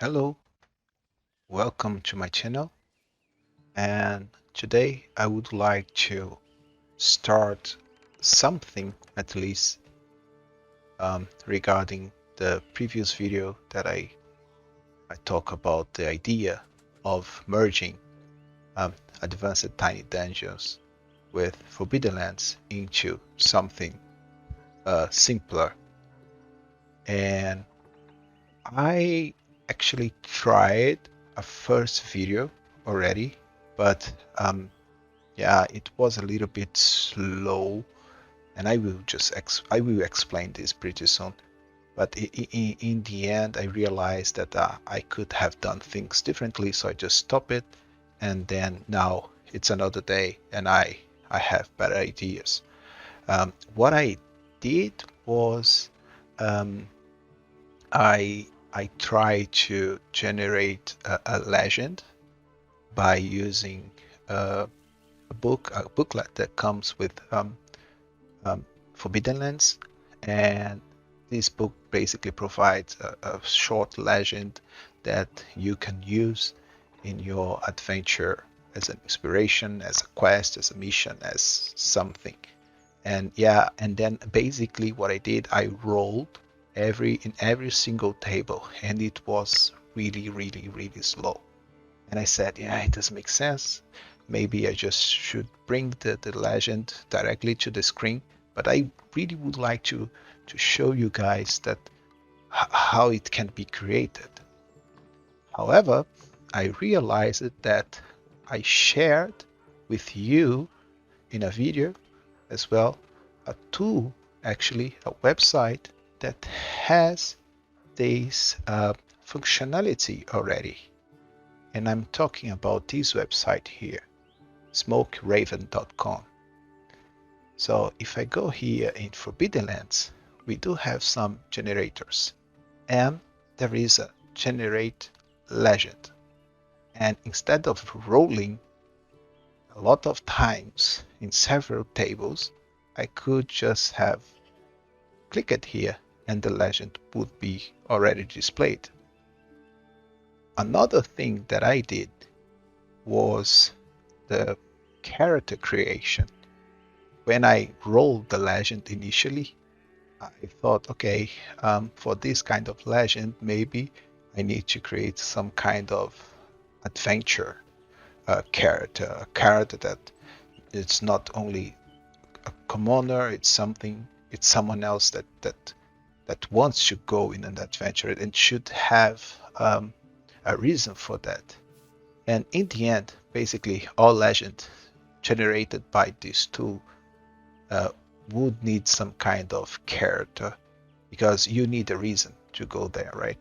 Hello, welcome to my channel, and today I would like to start something at least regarding the previous video that I talk about the idea of merging advanced tiny dungeons with Forbidden Lands into something simpler. And I actually tried a first video already, but yeah, it was a little bit slow, and I will explain this pretty soon. But in the end, I realized that I could have done things differently, so I just stopped it, and then now it's another day, and I have better ideas. What I did was um, I tried to generate a legend by using uh, a booklet that comes with Forbidden Lands, and this book basically provides a short legend that you can use in your adventure as an inspiration, as a quest, as a mission, as something. And yeah, and then basically what I did, I rolled in every single table, and it was really slow. And I said, yeah, it doesn't make sense. Maybe I just should bring the legend directly to the screen. But I really would like to show you guys that how it can be created. However, I realized that I shared with you in a video as well a tool, actually a website that has this functionality already. And I'm talking about this website here, smokeraven.com. So if I go here in Forbidden Lands, we do have some generators, and there is a generate legend. And instead of rolling a lot of times in several tables, I could just have clicked here and the legend would be already displayed. Another thing that I did was the character creation. When I rolled the legend initially, I thought, okay, for this kind of legend, maybe I need to create some kind of adventure character, a character that it's not only a commoner, it's someone else that wants to go in an adventure and should have a reason for that. And in the end, basically, all legend generated by this tool uh, would need some kind of character because you need a reason to go there, right?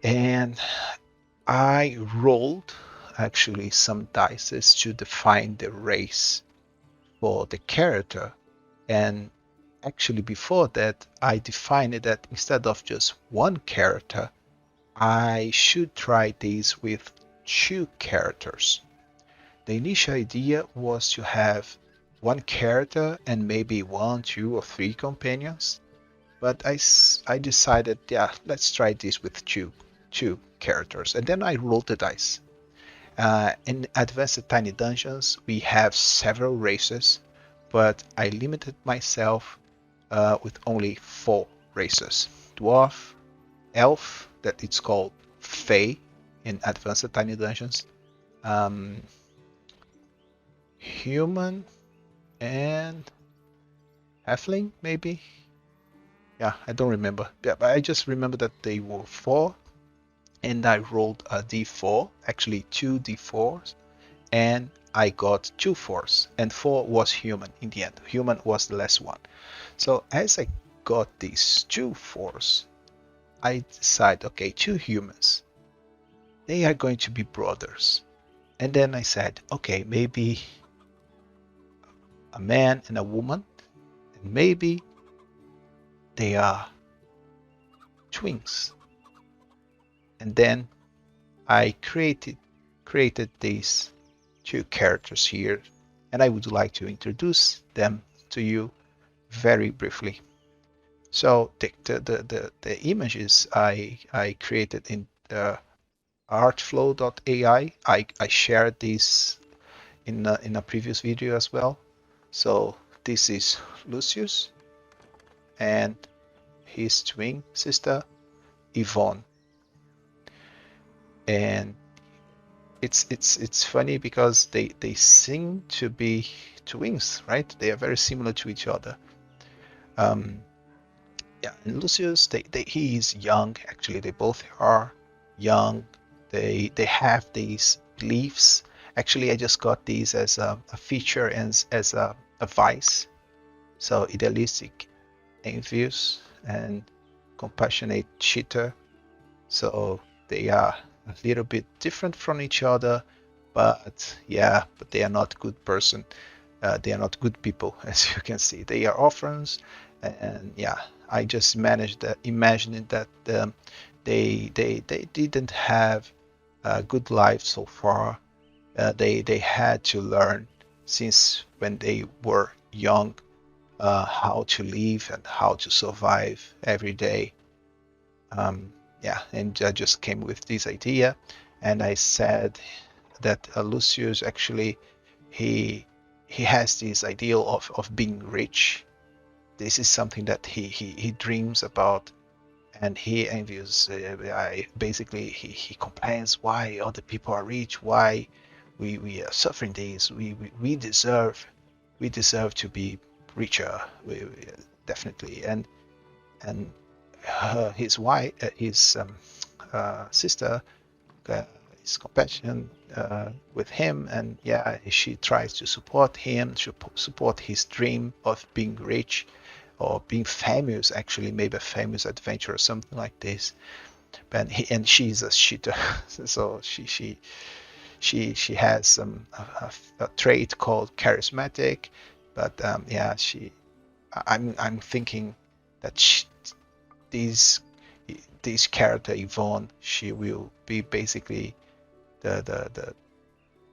And I rolled actually some dice to define the race for the character. And actually, before that, I defined that instead of just one character, I should try this with two characters. The initial idea was to have one character and maybe one, two, or three companions. But I decided, yeah, let's try this with two characters. And then I rolled the dice. In Advanced Tiny Dungeons, we have several races, but I limited myself with only 4 races. Dwarf, Elf, that it's called Fae in Advanced Tiny Dungeons, um, Human, and Halfling, maybe? Yeah, I don't remember. Yeah, but I just remember that they were 4, and I rolled a d4, actually 2 d4s, and I got 2 4s, and 4 was human in the end. Human was the last one. So as I got these 2 4s, I decided, okay, 2 humans, they are going to be brothers. And then I said, okay, maybe a man and a woman, and maybe they are twins. And then I created these 2 characters here, and I would like to introduce them to you very briefly. So the images I created in the artflow.ai. I shared this in a previous video as well. So this is Lucius and his twin sister Yvonne, and it's funny because they seem to be twins, right? They are very similar to each other. Yeah, and Lucius, he is young. Actually, they both are young. They have these beliefs. Actually, I just got these as a feature and as a vice. So idealistic, envious, and compassionate cheater. So they are a little bit different from each other, but yeah, but they are not good person. They are not good people, as you can see. They are orphans, and yeah, I just managed that, imagining that they didn't have a good life so far. They had to learn since when they were young how to live and how to survive every day. Yeah, and I just came with this idea, and I said that Lucius actually he he has this ideal of being rich. This is something that he dreams about, and he envies. Basically, he complains why other people are rich, why we are suffering this. We deserve to be richer. We definitely, and his wife, his sister, uh, is compassion with him, and yeah, she tries to support him, to support his dream of being rich or being famous. Actually, maybe a famous adventure or something like this. But and she's a cheater, so she has a trait called charismatic, but yeah, I'm thinking that this this character Yvonne, she will be basically the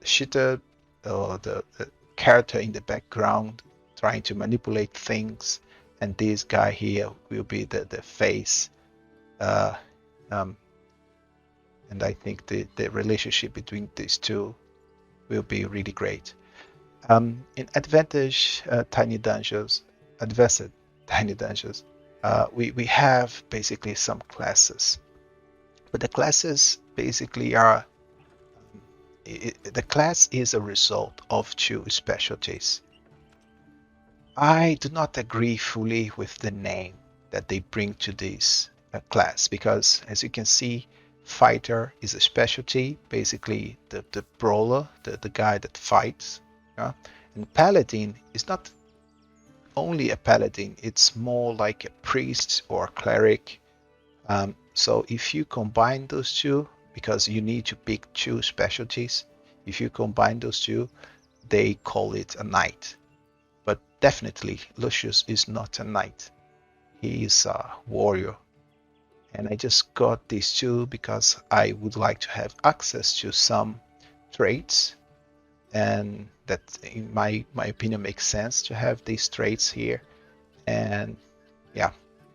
shitter, or the character in the background trying to manipulate things, and this guy here will be the face. Uh, um, and I think the relationship between these two will be really great. In advantage tiny dungeons, advanced tiny dungeons, we have basically some classes, but the classes basically are the class is a result of two specialties. I do not agree fully with the name that they bring to this class, because as you can see, fighter is a specialty, basically the brawler, the guy that fights. Yeah? And paladin is not only a paladin, it's more like a priest or a cleric. So if you combine those two, because you need to pick two specialties, if you combine those two, they call it a knight. But definitely, Lucius is not a knight. He is a warrior. And I just got these two because I would like to have access to some traits, and that, in my opinion, makes sense to have these traits here. And yeah,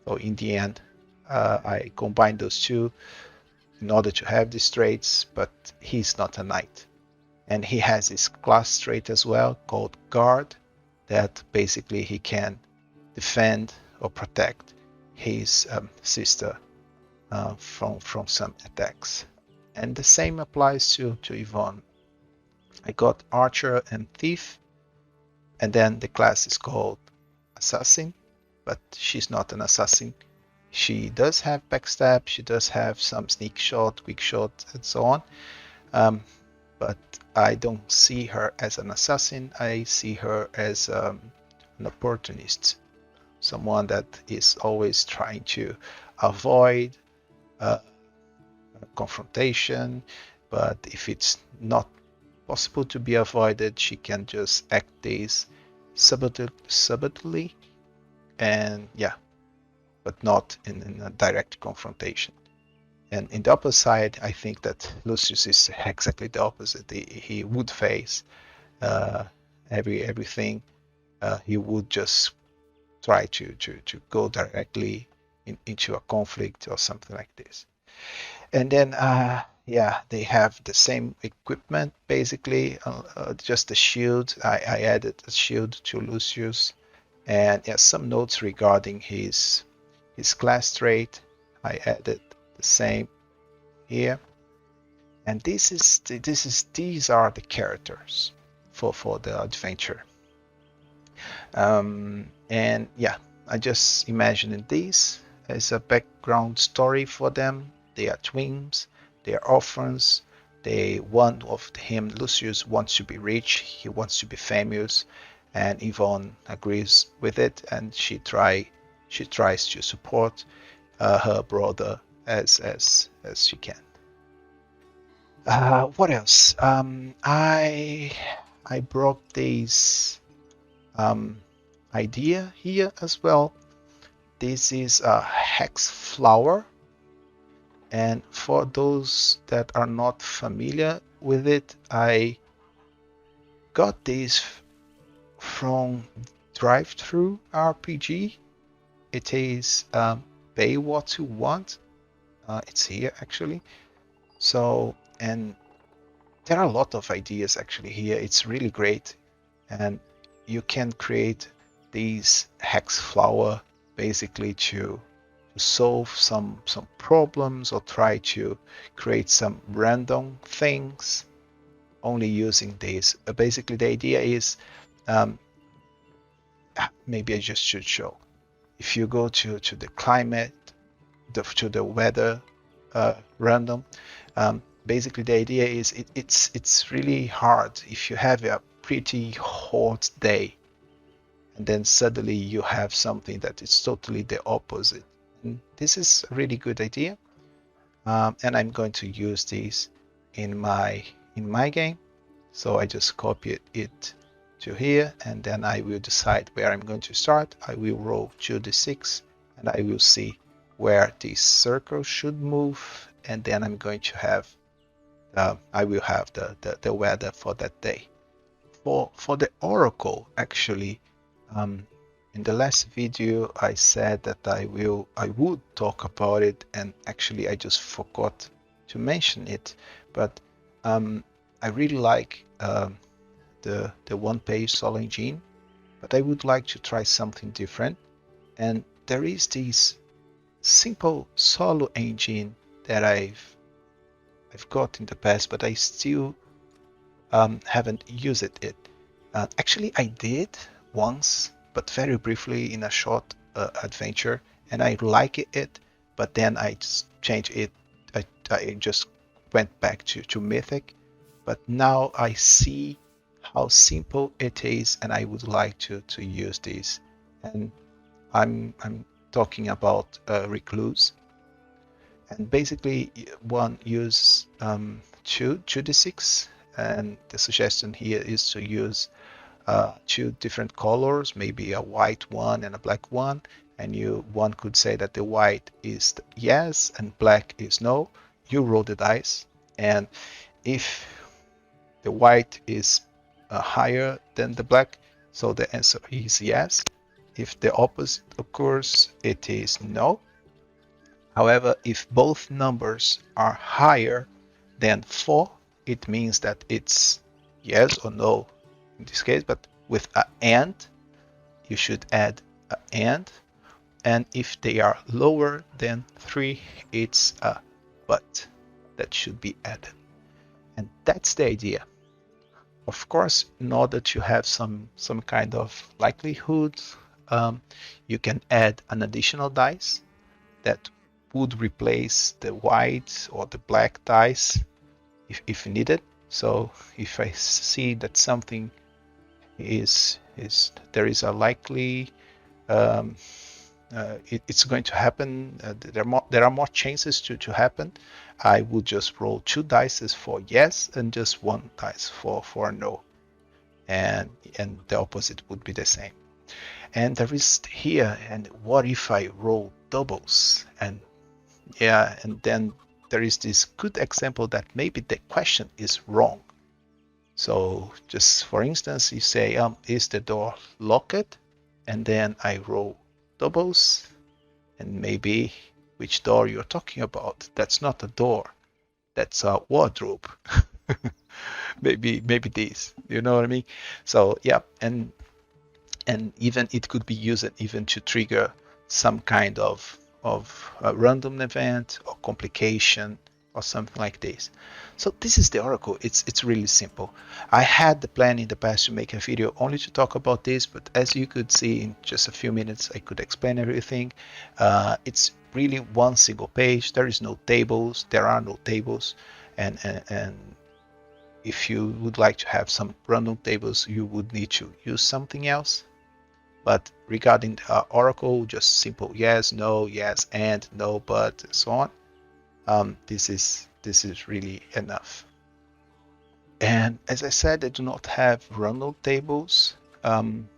so in the end, I combined those two in order to have these traits, but he's not a knight. And he has his class trait as well called guard, that basically he can defend or protect his sister from some attacks. And the same applies to Yvonne. I got archer and thief, and then the class is called assassin, but she's not an assassin. She does have backstab, she does have some sneak shot, quick shot, and so on. But I don't see her as an assassin. I see her as an opportunist, someone that is always trying to avoid uh, confrontation. But if it's not possible to be avoided, she can just act this subtly, and yeah, but not in a direct confrontation. And in the opposite side, I think that Lucius is exactly the opposite. He would face everything. He would just try to go directly into a conflict or something like this. And then yeah, they have the same equipment basically, just the shield. I added a shield to Lucius, and yeah, some notes regarding his class trait. I added the same here, and these are the characters for the adventure. And yeah, I just imagined this as a background story for them. They are twins, they are orphans. One of him, Lucius, wants to be rich, he wants to be famous, and Yvonne agrees with it, and she tries to support her brother as she can. What else? I brought this um, idea here as well. This is a Hex Flower, and for those that are not familiar with it, I got this from Drive-Through RPG. It is pay what you want. It's here actually. So, and there are a lot of ideas actually here. It's really great, and you can create these Hex Flower basically to solve some problems or try to create some random things only using this. Basically, the idea is um, maybe I just should show. If you go to the climate, to the weather random, basically the idea is it's really hard if you have a pretty hot day and then suddenly you have something that is totally the opposite. And this is a really good idea, and I'm going to use this in my game. So I just copy it to here, and then I will decide where I'm going to start. I will roll 2d6, and I will see where this circle should move, and then I'm going to have I will have the weather for that day. For the oracle, actually, um, in the last video I said that I would talk about it, and actually I just forgot to mention it. But I really like the one-page solo engine, but I would like to try something different. And there is this simple solo engine that I've got in the past, but I still haven't used it. Actually, I did once, but very briefly in a short adventure, and I liked it. But then I just changed it. I just went back to Mythic. But now I see how simple it is, and I would like to use this. And I'm talking about Recluse. And basically, one use 2d6, and the suggestion here is to use two different colors, maybe a white one and a black one. And one could say that the white is yes and black is no. You roll the dice, and if the white is higher than the black, so the answer is yes. If the opposite occurs, it is no. However, if both numbers are higher than 4, it means that it's yes or no in this case, but with a and, you should add a and. And if they are lower than 3, it's a but that should be added. And that's the idea. Of course, in order to have some kind of likelihood, you can add an additional dice that would replace the white or the black dice if needed. So if I see that something is there is a likely it's going to happen, there are more chances to happen, I would just roll 2 dice for yes and just 1 dice for no, and the opposite would be the same. And there is here, and what if I roll doubles? And yeah, and then there is this good example that maybe the question is wrong. So just for instance, you say, is the door locked? And then I roll doubles, and maybe which door you're talking about. That's not a door. That's a wardrobe. maybe this. You know what I mean? So yeah, and even it could be used even to trigger some kind of random event or complication or something like this. So this is the Oracle. It's really simple. I had the plan in the past to make a video only to talk about this, but as you could see in just a few minutes, I could explain everything. It's really one single page. There is no tables. There are no tables, and if you would like to have some random tables, you would need to use something else. But regarding Oracle, just simple yes, no, yes, and no, but, and so on. This is really enough. And as I said, I do not have random tables in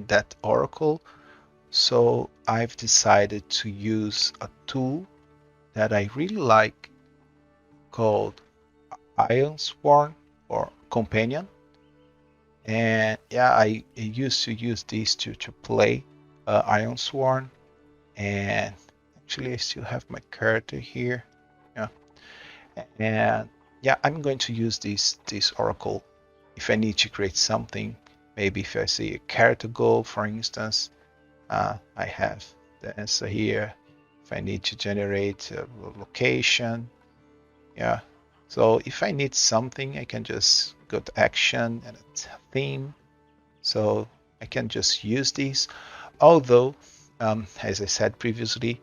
that Oracle, so I've decided to use a tool that I really like called Iron Sworn or Companion. And yeah, I used to use this to play Iron Sworn, and actually I still have my character here. Yeah, and yeah, I'm going to use this Oracle if I need to create something. Maybe if I see a character goal, for instance, I have the answer here. If I need to generate a location, yeah. So if I need something, I can just go to action and a theme. So I can just use these. Although, as I said previously,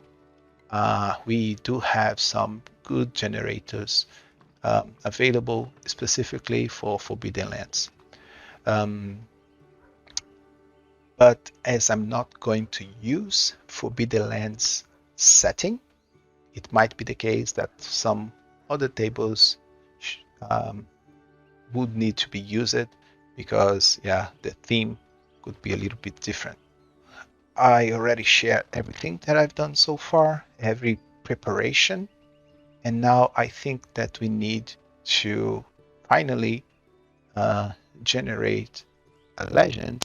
we do have some good generators available specifically for Forbidden Lands. But as I'm not going to use Forbidden Lands setting, it might be the case that some other tables would need to be used because, yeah, the theme could be a little bit different. I already shared everything that I've done so far, every preparation, and now I think that we need to finally generate a legend,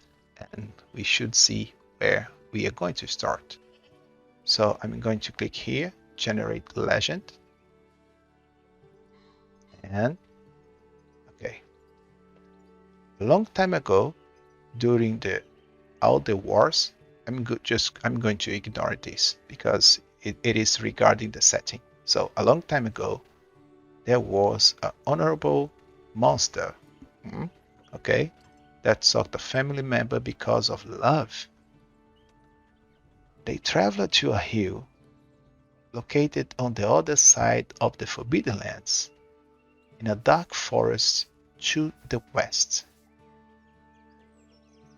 and we should see where we are going to start. So I'm going to click here, generate legend, and okay. A long time ago, during all the wars, I'm going to ignore this because it is regarding the setting. So a long time ago, there was an honorable monster, okay, that sought a family member because of love. They traveled to a hill located on the other side of the Forbidden Lands, in a dark forest to the west.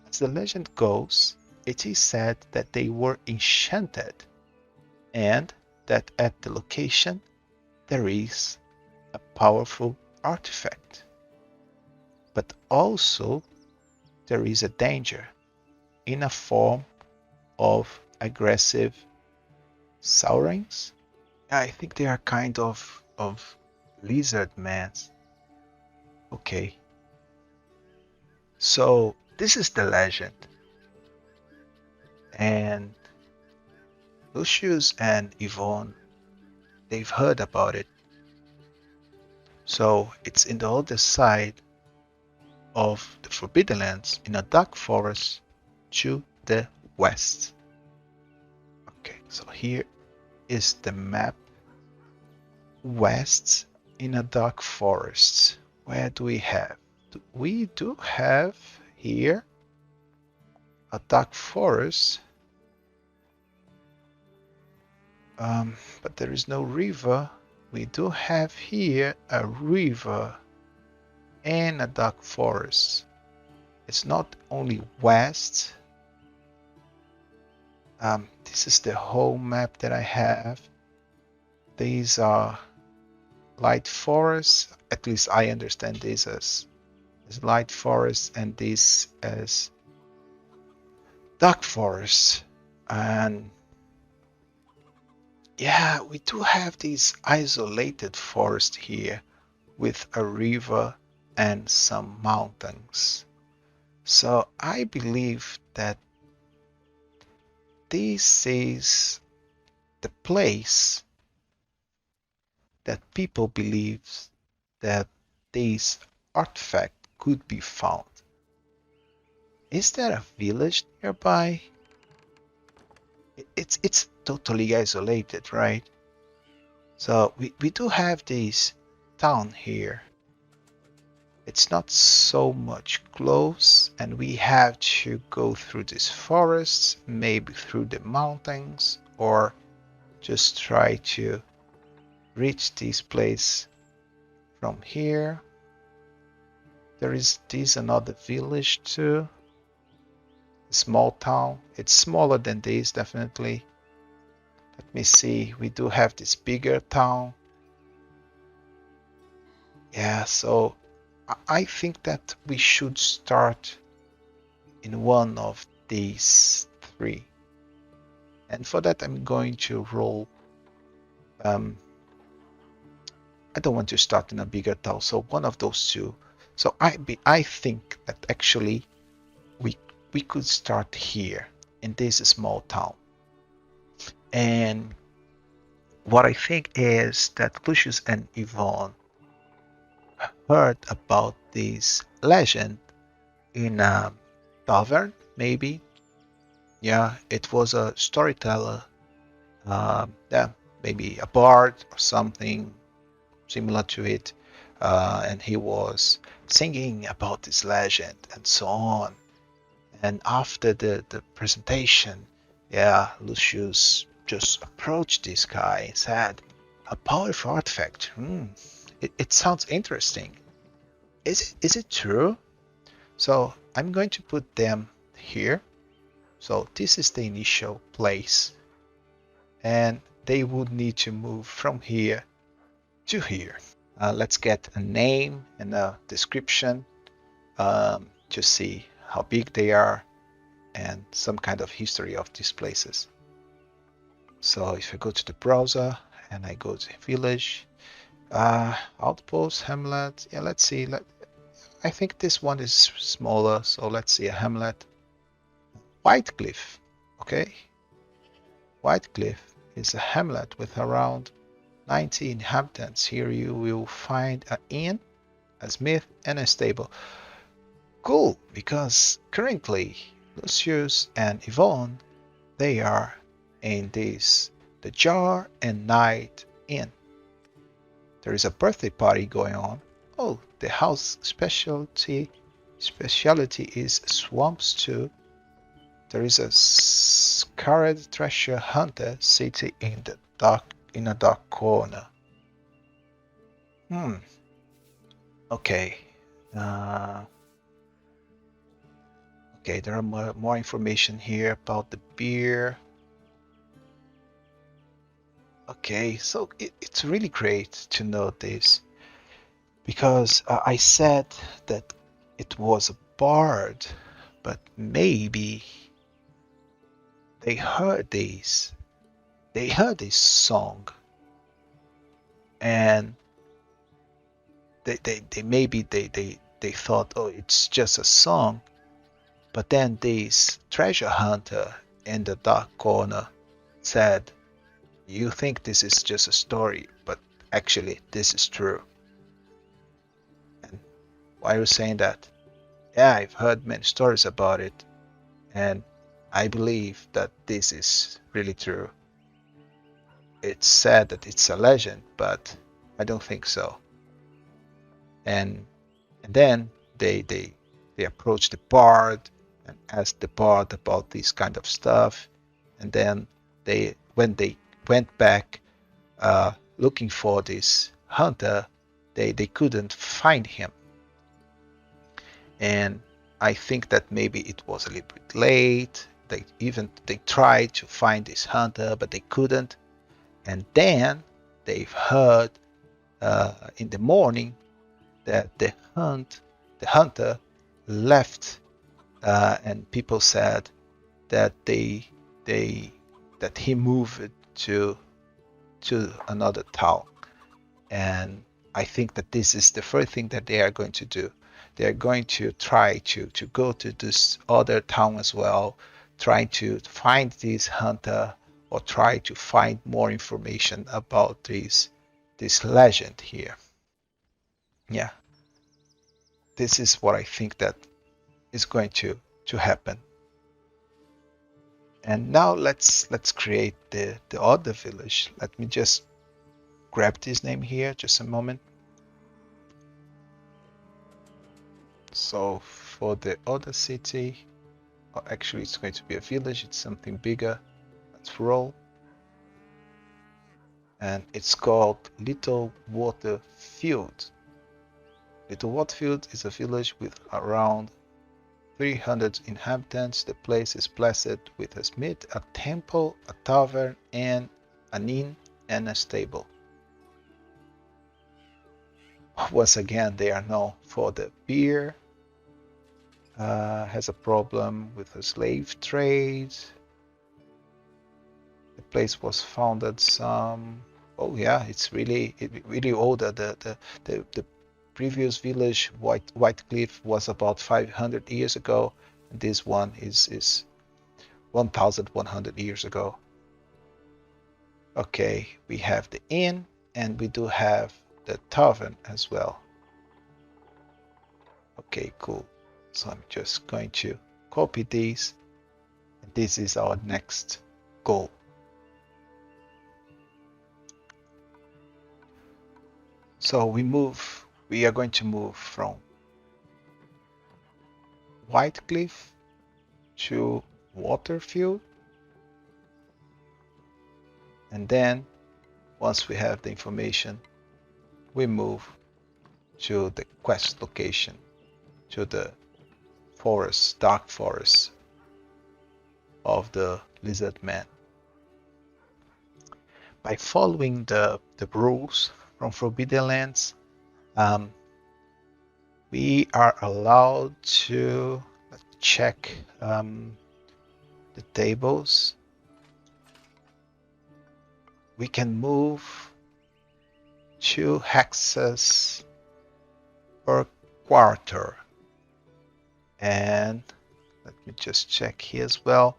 As the legend goes, it is said that they were enchanted, and that at the location there is a powerful artifact. But also there is a danger in a form of aggressive saurans. I think they are kind of lizard men. Okay. So this is the legend. And Lucius and Yvonne, they've heard about it. So it's in the other side of the Forbidden Lands, in a dark forest to the west. Okay, so here is the map. West in a dark forest. Where do we have? We do have here a dark forest, but there is no river. We do have here a river and a dark forest. It's not only west. This is the whole map that I have. These are light forests. At least I understand this as light forests, and this as dark forests. And yeah, we do have this isolated forest here with a river and some mountains. So I believe that this is the place that people believe that this artifact could be found. Is there a village nearby? It's totally isolated, right? So we do have this town here. It's not so much close, and we have to go through these forests, maybe through the mountains, or just try to reach this place from here. There is this another village too, a small town. It's smaller than this, definitely. Let me see, we do have this bigger town. Yeah, so I think that we should start in one of these three. And for that, I'm going to roll. I don't want to start in a bigger town, so one of those two. So I think that actually we could start here in this small town. And what I think is that Lucius and Yvonne heard about this legend in a tavern, maybe. Yeah, it was a storyteller. Yeah, maybe a bard or something similar to it. And he was singing about this legend and so on. And after the presentation, yeah, Lucius just approached this guy and said, "A powerful artifact. It sounds interesting. Is it true?" So I'm going to put them here. So this is the initial place, and they would need to move from here to here. Let's get a name and a description to see how big they are and some kind of history of these places. So if I go to the browser and I go to village, outpost, hamlet, yeah, let's see. I think this one is smaller, so let's see a hamlet. Whitecliff, okay. Whitecliff is a hamlet with around 90 inhabitants. Here you will find an inn, a smith, and a stable. Cool, because currently Lucius and Yvonne, they are in this the Jar and Night Inn. There is a birthday party going on. Oh, the house specialty is swamp stew. There is a scarred treasure hunter sitting in a dark corner. Okay. Okay, there are more information here about the beer. Okay, so it's really great to know this, because I said that it was a bard, but maybe they heard this song, and they thought, oh, it's just a song. But then this treasure hunter in the dark corner said, "You think this is just a story, but actually this is true." And why are you saying that? Yeah, I've heard many stories about it, and I believe that this is really true. It's said that it's a legend, but I don't think so. And then they approached the bard and asked the bard about this kind of stuff. And then when they went back looking for this hunter, they couldn't find him. And I think that maybe it was a little bit late. They tried to find this hunter, but they couldn't. And then they've heard in the morning that the hunter left, and people said that that he moved to another town. And I think that this is the first thing that they are going to do. They are going to try to go to this other town as well, trying to find this hunter or try to find more information about this legend here. Yeah, this is what I think that is going to happen. And now let's create the other village. Let me just grab this name here, just a moment. So for the other city, or actually it's going to be a village, it's something bigger. Let's roll. And it's called Little Water Field. Little Water Field is a village with around 300 inhabitants. The place is blessed with a smith, a temple, a tavern, and an inn and a stable. Once again, they are known for the beer. Has a problem with the slave trade. The place was founded some. Oh yeah, it's really older. The previous village, White Cliff, was about 500 years ago. And this one is 1,100 years ago. Okay, we have the inn and we do have the tavern as well. Okay, cool. So I'm just going to copy these. And this is our next goal. So we are going to move from White Cliff to Waterfield. And then once we have the information, we move to the quest location, to the forest, dark forest of the Lizard Man. By following the rules from Forbidden Lands, we are allowed to check the tables. We can move 2 hexes per quarter. And let me just check here as well.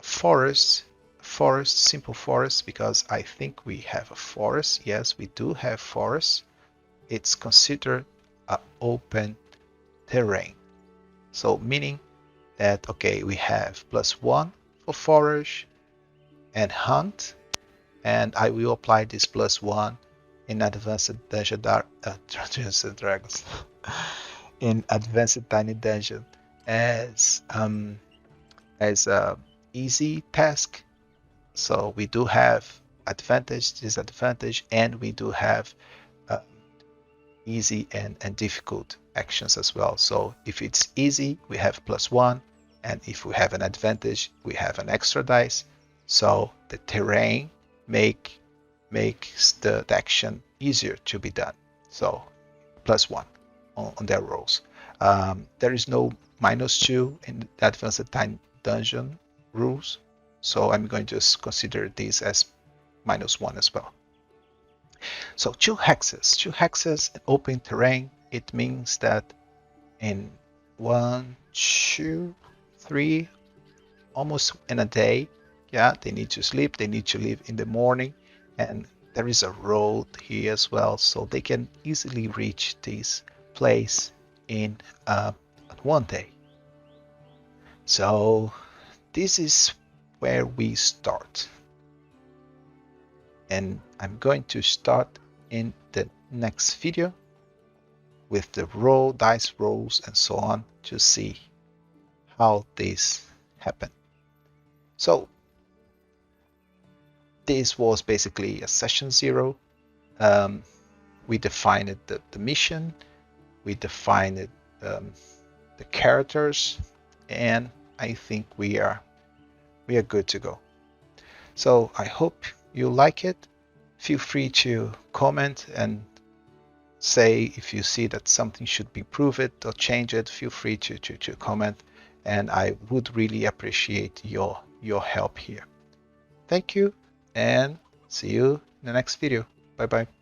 Forest, simple forest, because I think we have a forest. Yes, we do have forest. It's considered an open terrain. So meaning that, okay, we have +1 for forage and hunt, and I will apply this +1 in Advanced Dungeon Dragons in Advanced Tiny Dungeon as a easy task. So we do have advantage, disadvantage, and we do have easy and difficult actions as well. So if it's easy, we have +1, and if we have an advantage, we have an extra dice. So the terrain makes the action easier to be done. So +1 on their rolls. There is no -2 in the Advanced Time Dungeon rules, so I'm going to consider this as -1 as well. So 2 hexes in open terrain. It means that in 1, 2, 3, almost in a day, yeah, they need to sleep, they need to leave in the morning, and there is a road here as well, so they can easily reach this place in 1 day. So this is where we start, and I'm going to start in the next video with the dice rolls and so on to see how this happened. So this was basically a session 0. We defined the mission, we defined the characters, and I think we are good to go. So I hope you like it. Feel free to comment and say if you see that something should be improved or changed. Feel free to comment, and I would really appreciate your help here. Thank you, and see you in the next video. Bye bye.